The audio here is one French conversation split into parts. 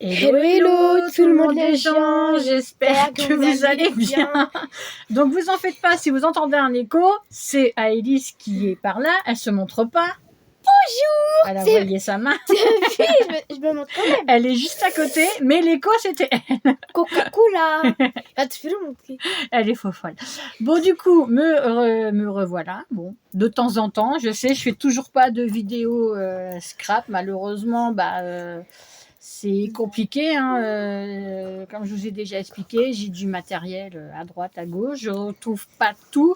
Hello, hello, tout le monde les gens, j'espère que vous allez bien. Donc vous en faites pas, si vous entendez un écho, c'est Aélys qui est par là, elle se montre pas. Bonjour. Elle a envoyé sa main. Je me montre quand même. Elle est juste à côté, mais l'écho c'était elle. Coca-Cola. Ah, tu peux le montrer. Elle est faux folle. Bon du coup, me revoilà. Bon, de temps en temps, je sais, je fais toujours pas de vidéo scrap, malheureusement, c'est compliqué, hein. Comme je vous ai déjà expliqué, j'ai du matériel à droite, à gauche, je retrouve pas tout.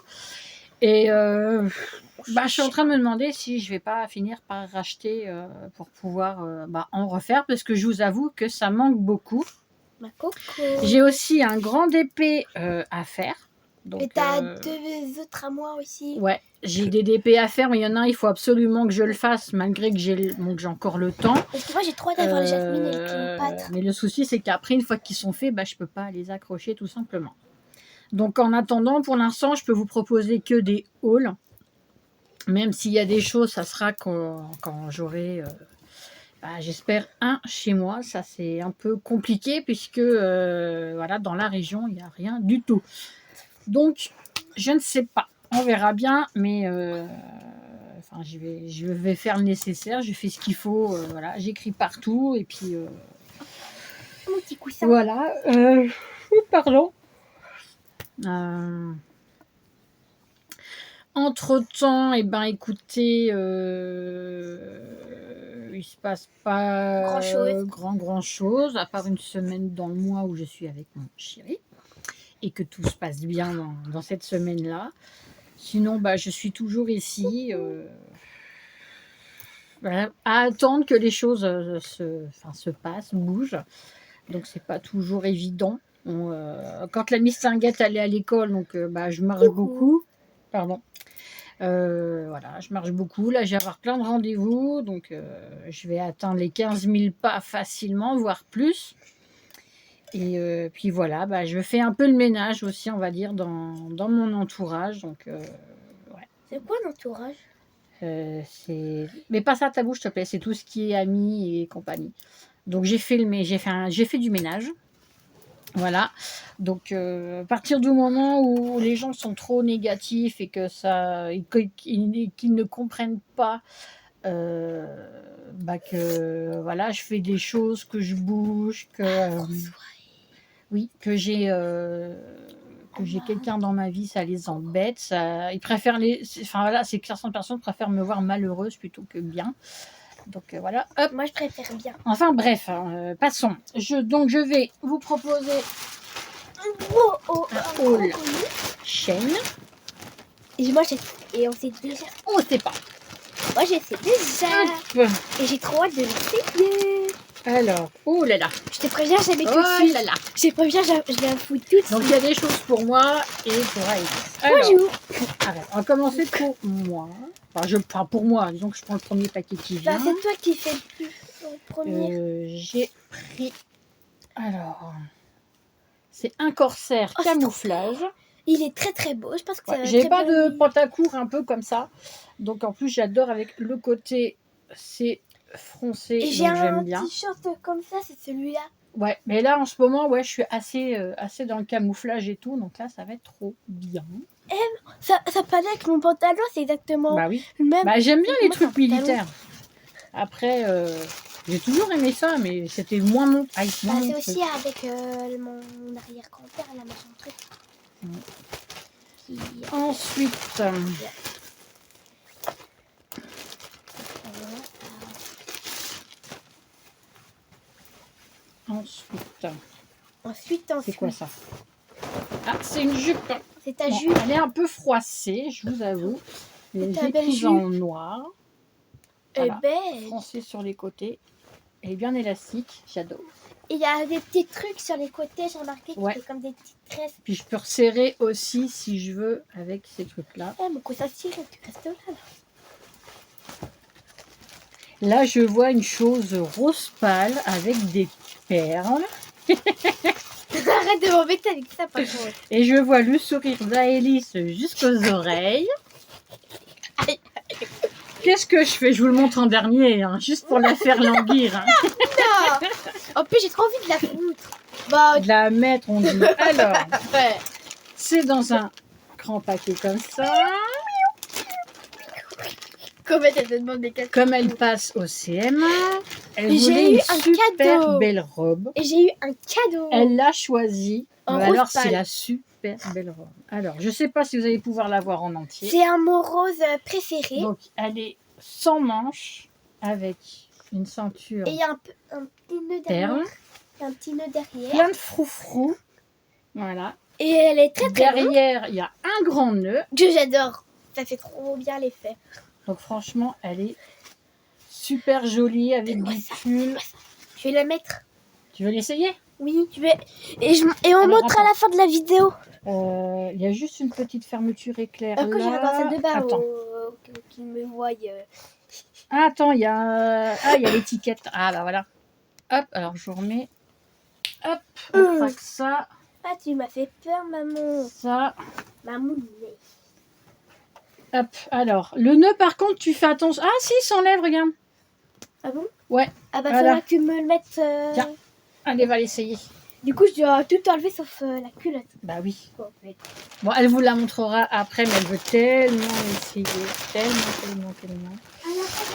Et je suis en train de me demander si je vais pas finir par racheter pour pouvoir en refaire, parce que je vous avoue que ça manque beaucoup. Ma coco. J'ai aussi un grand DP à faire. Donc, et t'as deux autres à moi aussi. Ouais, j'ai des DP à faire, mais il y en a un, il faut absolument que je le fasse, malgré que j'ai encore le temps. Parce que moi, j'ai trop d'avoir les jasmines et les Cléopâtre. Mais le souci, c'est qu'après, une fois qu'ils sont faits, je peux pas les accrocher tout simplement. Donc, en attendant, pour l'instant, je peux vous proposer que des hauls. Même s'il y a des choses, ça sera quand j'aurai, j'espère, un chez moi. Ça, c'est un peu compliqué, puisque voilà, dans la région, il n'y a rien du tout. Donc, je ne sais pas. On verra bien, mais je vais faire le nécessaire. Je fais ce qu'il faut. Voilà, j'écris partout et puis Mon petit coussin. voilà. Pardon. Entre-temps, écoutez, il se passe pas grand chose, à part une semaine dans le mois où je suis avec mon chéri. Et que tout se passe bien dans cette semaine-là. Sinon, je suis toujours ici à attendre que les choses se passent, bougent. Donc, c'est pas toujours évident. Quand la mistinguette allait à l'école, donc je marche beaucoup. Pardon. Voilà, je marche beaucoup. Là, je vais avoir plein de rendez-vous. Donc, je vais atteindre les 15 000 pas facilement, voire plus. Et puis voilà, je fais un peu le ménage aussi, on va dire, dans mon entourage. Donc, ouais. C'est quoi l'entourage? Mais pas ça à ta bouche, s'il te plaît. C'est tout ce qui est amis et compagnie. Donc, j'ai fait du ménage. Voilà. Donc, à partir du moment où les gens sont trop négatifs et qu'ils ne comprennent pas que voilà, je fais des choses, que je bouge, que j'ai quelqu'un dans ma vie, ça les embête. Ils préfèrent c'est que certaines personnes préfèrent me voir malheureuse plutôt que bien. Donc voilà. Hop. Moi, je préfère bien. Enfin bref, passons. Donc je vais vous proposer un haul chaîne. Et on sait déjà. On sait pas. Moi, je sais déjà. Hop. Et j'ai trop hâte de l'essayer. Alors, oh là là. Je te préviens, j'avais tout Oh dessus. là là. Je te préviens, je la fous tout. Donc il y a des choses pour moi et pour Aélys. Bonjour. Alors, on va commencer pour moi. Pour moi, disons que je prends le premier paquet qui vient. C'est toi qui fais le plus en premier. J'ai pris. Alors, c'est un corsaire camouflage. Il est très très beau. Je pense que j'ai pas de pantacourt un peu comme ça. Donc en plus, j'adore avec le côté, c'est froncé. Et j'ai j'aime bien. t-shirt comme ça, c'est celui-là. Ouais, mais là en ce moment, je suis assez dans le camouflage et tout. Donc là, ça va être trop bien. Ça paraît avec mon pantalon, c'est exactement oui. le même. J'aime bien les trucs militaires. Après, j'ai toujours aimé ça, mais c'était moins mon. C'est aussi avec mon arrière-grand-père, la machin truc. Ensuite, c'est quoi ça? C'est une jupe. C'est ta jupe. Elle est un peu froissée, je vous avoue. J'ai pris en noir. Voilà, froncée sur les côtés. Elle est bien élastique, j'adore. Et il y a des petits trucs sur les côtés, j'ai remarqué, qui fait comme des petites tresses. Puis je peux resserrer aussi si je veux avec ces trucs-là. Mon coussin tire, tu restes là. Là, je vois une chose rose pâle avec des perles. Arrête de m'embêter avec ça, par contre. Et je vois le sourire d'Aélys jusqu'aux oreilles. Qu'est-ce que je fais? Je vous le montre en dernier, juste pour la faire languir. Non. En plus, j'ai trop envie de la foutre. Bah, De la mettre, on dit. Alors, ouais. c'est dans un grand paquet comme ça. Comment elle te demande des cadeaux? Comme elle passe au CM1, elle J'ai voulait eu une un super cadeau. belle robe. Et j'ai eu un cadeau. Elle l'a choisie. En Mais rose alors, c'est pâle. la super belle robe. Alors, je ne sais pas si vous allez pouvoir la voir en entier. C'est un mot rose préféré. Donc, elle est sans manches, avec une ceinture Et il y a un petit nœud derrière. perle, Il y a un petit nœud derrière. plein de froufrous. Voilà. Et elle est très très longue. Derrière, il y a un grand nœud. Que j'adore. Ça fait trop bien l'effet. Donc, franchement, elle est super jolie avec Donne-moi du ça, tulle. donne-moi ça. Je vais la mettre. Tu veux l'essayer? Oui, je vais. Et on Alors, montre à la fin de la vidéo. Il y a juste une petite fermeture éclair Quand j'ai là. ça de bas, Attends. qu'ils me voient. Ah, attends, il y a l'étiquette. Ah, bah voilà. Hop, alors je vous remets. Hop, on craque ça, Ah, tu m'as fait peur, maman. ça. Maman. Hop, alors, le nœud, par contre, tu fais attention. Ah, si, il s'enlève, regarde. Ah bon? Ouais, Ah bah, voilà. faudra que tu me le mettes. Tiens. Allez, va l'essayer. Du coup, je dois tout enlever sauf la culotte. Bah oui. En fait. Bon, elle vous la montrera après, mais elle veut tellement essayer. Tellement.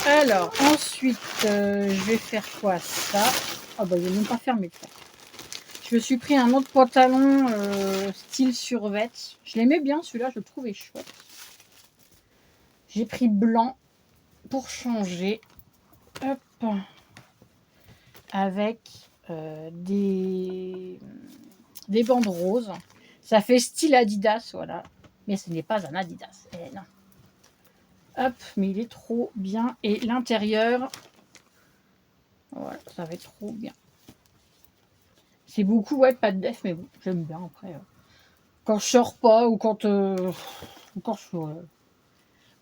Alors, ensuite, je vais faire quoi? Ça. Ah bah, il n'est même pas fermé, ça. Je me suis pris un autre pantalon style survêt. Je l'aimais bien, celui-là, je le trouvais chouette. J'ai pris blanc pour changer. Hop. Avec des bandes roses. Ça fait style Adidas, voilà. Mais ce n'est pas un Adidas. Eh, non. Hop, mais il est trop bien. Et l'intérieur, voilà, ça va être trop bien. C'est beaucoup, ouais, pas de def, mais bon, j'aime bien après. Quand je sors pas ou quand je,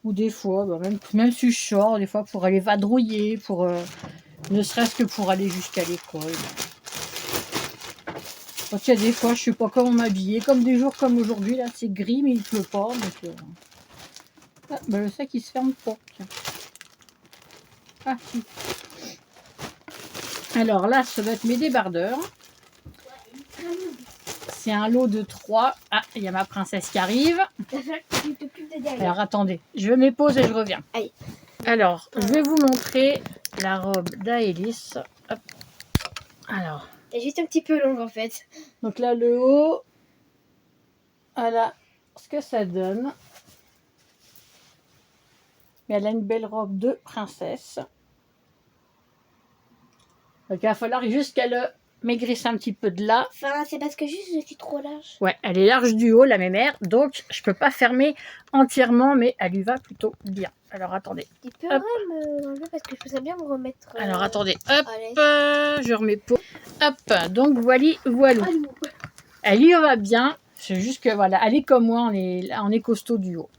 ou des fois, bah, même si je sors, des fois pour aller vadrouiller, pour ne serait-ce que pour aller jusqu'à l'école. Quand il y a des fois, je sais pas comment m'habiller, comme des jours comme aujourd'hui, là c'est gris mais il pleut pas, donc ah, bah, le sac il se ferme pas. Tiens. Ah si. Alors là, ça doit être mes débardeurs. C'est un lot de 3. Ah, il y a ma princesse qui arrive. Tu t'occupes de derrière. Alors attendez, je mets pause et je reviens. Allez. Alors, je vais vous montrer la robe d'Aélis. Hop. Alors, Elle est juste un petit peu longue en fait. donc là le haut, voilà ce que ça donne. Mais elle a une belle robe de princesse. Donc il va falloir juste qu'elle maigrisse un petit peu de là. Enfin, c'est parce que juste je suis trop large. Ouais, elle est large du haut, la mémère, donc je peux pas fermer entièrement, mais elle lui va plutôt bien. Alors attendez. Tu peux Hop. me l'enlever parce que je peux bien me remettre. Alors attendez, hop, à l'aise. je remets pause. Hop, donc voilà. Elle y va bien. C'est juste que voilà, elle est comme moi, on est costaud du haut.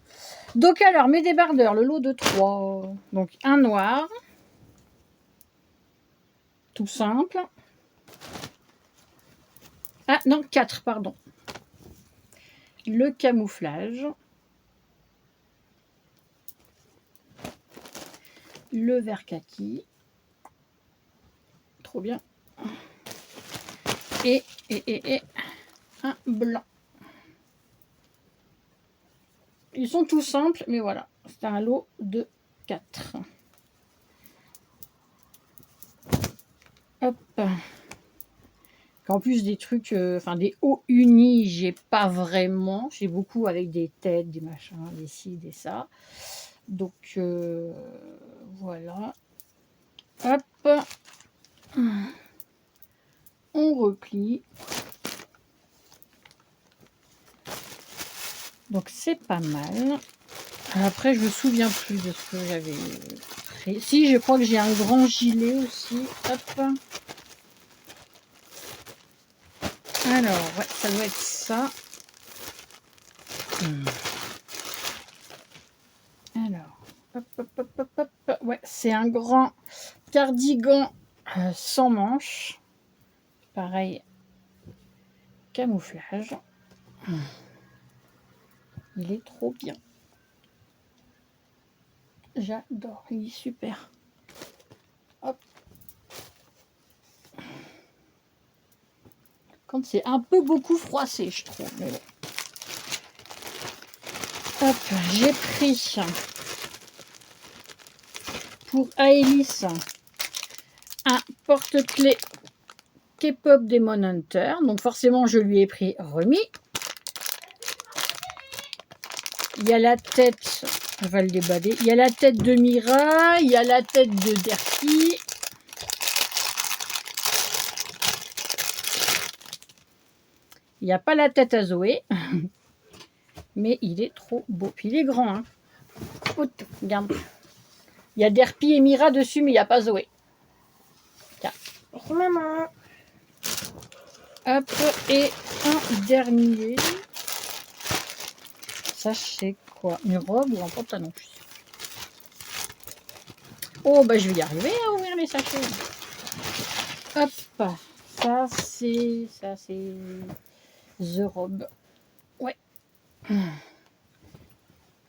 Donc alors, mes débardeurs, le lot de 3. Donc un noir. Tout simple. Ah non, 4, pardon. Le camouflage. Le vert kaki. Trop bien. Et un blanc. Ils sont tout simples, mais voilà. C'est un lot de 4. Hop. En plus des trucs, enfin des hauts unis, j'ai pas vraiment. J'ai beaucoup avec des têtes, des machins, des ci, des ça. Donc voilà. Hop. On replie. Donc c'est pas mal. Après, je me souviens plus de ce que j'avais pris. Si, je crois que j'ai un grand gilet aussi. Hop. Alors, ouais, ça doit être ça. Alors, hop. Ouais, c'est un grand cardigan sans manches. Pareil, camouflage. Il est trop bien. J'adore, il est super. Hop. Quand c'est un peu beaucoup froissé, je trouve. Mais bon. Hop, j'ai pris pour Aélis un porte-clés K-pop Demon Hunter. Donc forcément, je lui ai pris remis. Il y a la tête, on va le déballer. Il y a la tête de Mira, il y a la tête de Derpy. Il n'y a pas la tête à Zoé. Mais il est trop beau. Puis il est grand. Hein. Regarde. Il y a Derpy et Mira dessus, mais il n'y a pas Zoé. Tiens. Merci maman. Hop, et un dernier. Ça, c'est quoi? Une robe ou un pantalon? Oh, bah je vais y arriver à ouvrir les sachets. Hop, ça c'est The Robe. Ouais.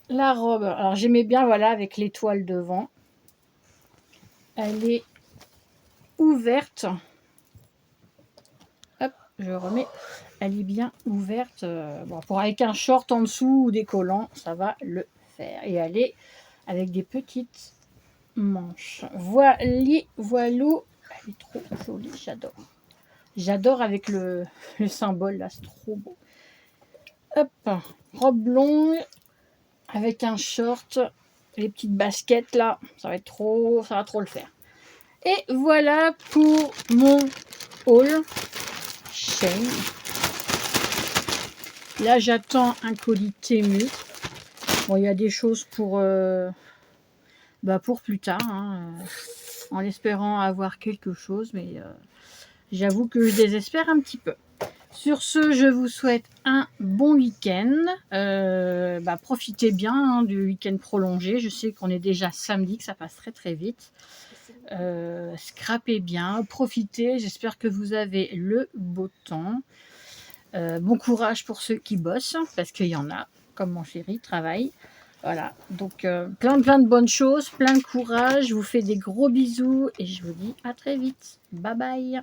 La robe, alors j'aimais bien, voilà, avec l'étoile devant. Elle est ouverte. Hop, je remets. Elle est bien ouverte. Bon, pour avec un short en dessous ou des collants, ça va le faire. Et elle est avec des petites manches. Voilà. Elle est trop jolie, j'adore. J'adore avec le symbole là, c'est trop beau. Hop, robe longue avec un short, les petites baskets là, ça va trop le faire. Et voilà pour mon haul Shein. Là, j'attends un colis Temu. Bon, il y a des choses pour plus tard, hein, en espérant avoir quelque chose, mais j'avoue que je désespère un petit peu. Sur ce, je vous souhaite un bon week-end. Profitez bien hein, du week-end prolongé. Je sais qu'on est déjà samedi, que ça passe très très vite. Scrapez bien, profitez. J'espère que vous avez le beau temps. Bon courage pour ceux qui bossent, parce qu'il y en a, comme mon chéri, travaille. Voilà, donc plein de bonnes choses, plein de courage. Je vous fais des gros bisous et je vous dis à très vite. Bye bye.